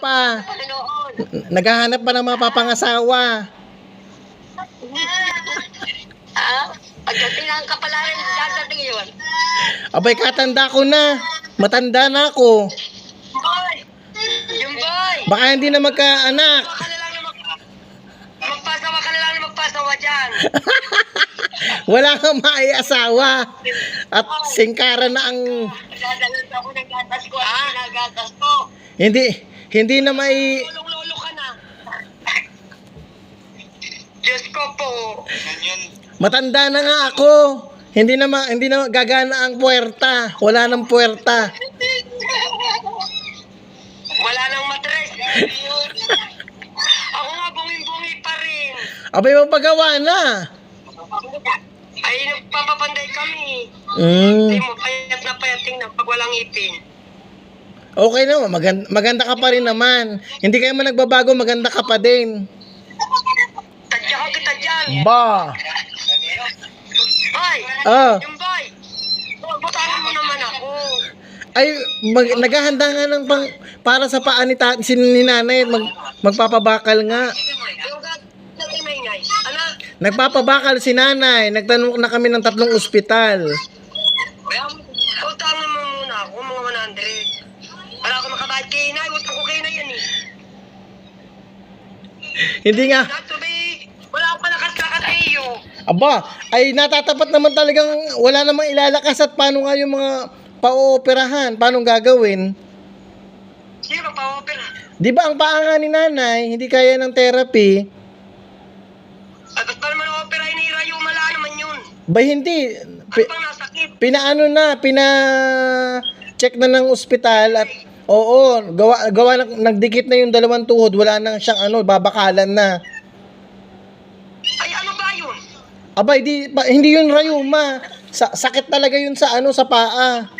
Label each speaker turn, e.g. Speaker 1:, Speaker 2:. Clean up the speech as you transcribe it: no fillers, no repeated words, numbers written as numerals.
Speaker 1: pa.
Speaker 2: Ano noon?
Speaker 1: Naghahanap pa ng mga papangasawa.
Speaker 2: Ha? Pagdating ng kapalaran, dadating yun.
Speaker 1: Abay, katanda ko na. Matanda na ako.
Speaker 2: Boy! Yung boy!
Speaker 1: Baka hindi na magkaanak.
Speaker 2: Magpasawa ka na lang na magpasawa ka na lang na magpasawa dyan.
Speaker 1: Wala kang maiasawa. At singkara na ang...
Speaker 2: Nagdadalas ako ng gatas ko. Ano ginagatas ko?
Speaker 1: Hindi na may...
Speaker 2: Lolo ka na. Diyos ko po.
Speaker 1: Matanda na nga ako. Hindi na gagana ang puwerta. Wala nang puwerta.
Speaker 2: Wala nang matres. Ako nga bunging-bungi pa rin.
Speaker 1: Abay, magpagawa na.
Speaker 2: Ay, nagpapapanday kami.
Speaker 1: Mm.
Speaker 2: Hindi mo, payat na payat tingnan pag walang ipin.
Speaker 1: Okay naman. Maganda ka pa rin naman. Hindi kayo man nagbabago, maganda ka pa din.
Speaker 2: Tadya ko kita dyan.
Speaker 1: Ba?
Speaker 2: Boy!
Speaker 1: Ah.
Speaker 2: Yung boy! Butahan mo naman ako.
Speaker 1: Ay, naghahanda nga ng para sa paa ni nanay. Magpapabakal nga.
Speaker 2: Yung gagawin may ingay. Ano?
Speaker 1: Nagpapabakal si nanay. Nagtanong na kami ng 3 ospital.
Speaker 2: Butahan mo muna ako, mga 100. Wala ako makabayad kay inay. Utang ko kay inay yan eh.
Speaker 1: Hindi nga.
Speaker 2: Natuloy, wala akong palakas-lakas sa iyo.
Speaker 1: Aba, ay natatapat naman talagang wala namang ilalakas at paano nga yung mga pa-ooperahan? Paano gagawin?
Speaker 2: Sino ba pa-opera?
Speaker 1: Di ba ang paa nga ni nanay, hindi kaya ng therapy?
Speaker 2: At ba't pa naman opera inirayo? Mala naman yun.
Speaker 1: Ba hindi.
Speaker 2: Ano bang nasakit?
Speaker 1: Pina-check na ng ospital at oo, nagdikit na yung 2 tuhod, wala nang siyang babakalan na.
Speaker 2: Ay, ano ba yun?
Speaker 1: Aba, hindi yun rayuma. Sakit talaga yun sa paa.